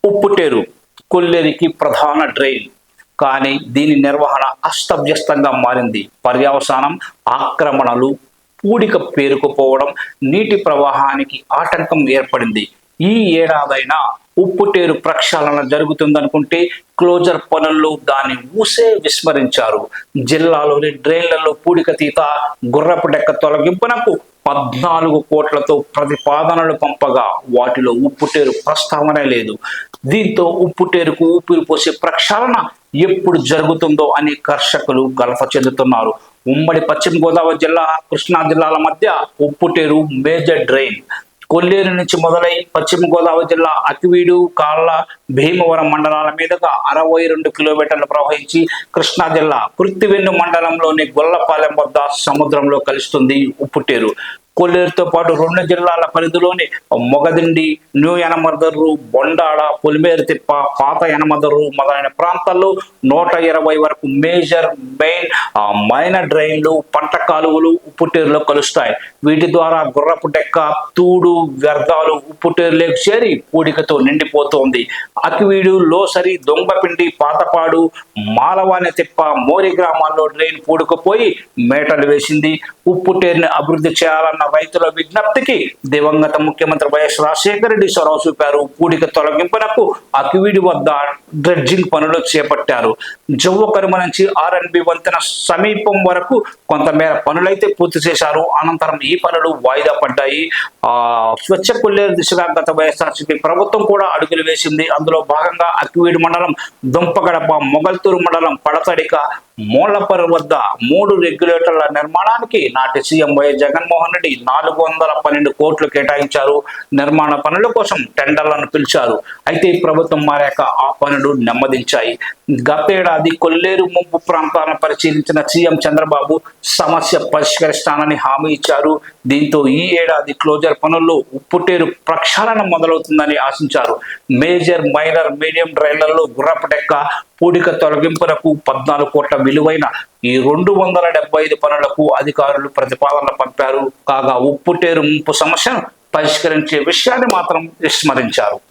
ఉప్పుటేరు కొల్లేరికి ప్రధాన డ్రైన్, కానీ దీని నిర్వహణ అస్తవ్యస్తంగా మారింది. పర్యవసానం ఆక్రమణలు, పూడిక పేరుకుపోవడం, నీటి ప్రవాహానికి ఆటంకం ఏర్పడింది. ఈ ఏడాదైనా ఉప్పుటేరు ప్రక్షాళన జరుగుతుందనుకుంటే క్లోజర్ పనుల్లో దాన్ని ఊసే విస్మరించారు. జిల్లాలోని డ్రైన్లలో పూడిక తీత, గుర్రపు డెక్క తొలగింపునకు 14 కోట్లతో ప్రతిపాదనలు పంపగా వాటిలో ఉప్పుటేరు ప్రస్తావనే లేదు. దీంతో ఉప్పుటేరుకు ఊపిరి పోసే ప్రక్షాళన ఎప్పుడు జరుగుతుందో అని కర్షకులు కలత చెందుతున్నారు. ఉమ్మడి పశ్చిమ గోదావరి జిల్లా, కృష్ణా జిల్లాల మధ్య ఉప్పుటేరు మేజర్ డ్రైన్. కొల్లేరు నుంచి మొదలై పశ్చిమ గోదావరి జిల్లా అకివీడు, కాళ్ళ, భీమవరం మండలాల మీదుగా 62 కిలోమీటర్లు ప్రవహించి కృష్ణా జిల్లా కుర్తివెన్ను మండలంలోని గొల్లపాలెం వద్ద సముద్రంలో కలుస్తుంది ఉప్పుటేరు. కొల్లేరుతో పాటు 2 జిల్లాల పరిధిలోని మొగదిండి, న్యూ యనమదర్రు, బొండాడ, పొలిమేరు తిప్ప, పాత యనమదర్రు మొదలైన ప్రాంతాల్లో 120 వరకు మేజర్, మెయిన్, మైనర్ డ్రైన్లు, పంట కాలువలు ఉప్పుటేరులో కలుస్తాయి. వీటి ద్వారా గుర్రపు డెక్క, తూడు వ్యర్థాలు ఉప్పుటేరులోకి చేరి పూడికతో నిండిపోతోంది. అకివీడు, లోసరి, దొంగపిండి, పాతపాడు, మాలవాణి తిప్ప, మోరి గ్రామాల్లో డ్రైన్ పూడుకుపోయి మేటలు వేసింది. ఉప్పుటేరుని అభివృద్ధి చేయాలన్న రైతుల విజ్ఞప్తికి దివంగత ముఖ్యమంత్రి వైఎస్ రాజశేఖర రెడ్డి చొరవ చూపారు. పూడిక తొలగింపునకు అకివీడి వద్ద డ్రెడ్జింగ్ పనులు చేపట్టారు. జవ్వ కరుమ నుంచి ఆర్ఎన్బి వంతెన సమీపం వరకు కొంతమేర పనులైతే పూర్తి చేశారు. అనంతరం ఈ పనులు వాయిదా పడ్డాయి. స్వచ్ఛ కొల్లేరు దిశగా గత వైఎస్ఆర్సీపీ ప్రభుత్వం కూడా అడుగులు వేసింది. అందులో భాగంగా అకివీడి మండలం దుంపగడప, మొగల్తూరు మండలం పడతడిక, మూలపరు వద్ద 3 రెగ్యులేటర్ల నిర్మాణానికి నాటి సీఎం వైఎస్ జగన్మోహన్ రెడ్డి 412 కోట్లు కేటాయించారు. నిర్మాణ పనుల కోసం టెండర్లను పిలిచారు. అయితే ప్రభుత్వం మారాక ఆ పనులు నెమ్మదించాయి. గతేడాది కొల్లేరు ముంపు ప్రాంతాలను పరిశీలించిన సీఎం చంద్రబాబు సమస్య పరిష్కరిస్తానని హామీ ఇచ్చారు. దీంతో ఈ ఏడాది క్లోజర్ పనుల్లో ఉప్పుటేరు ప్రక్షాళన మొదలవుతుందని ఆశించారు. మేజర్, మైనర్, మీడియం డ్రైన్లలో గుర్రపు డెక్క, పూడిక తొలగింపులకు 14 కోట్ల విలువైన ఈ 275 పనులకు అధికారులు ప్రతిపాదనలు పంపారు. కాగా ఉప్పుటేరు ముంపు సమస్యను పరిష్కరించే విషయాన్ని మాత్రం విస్మరించారు.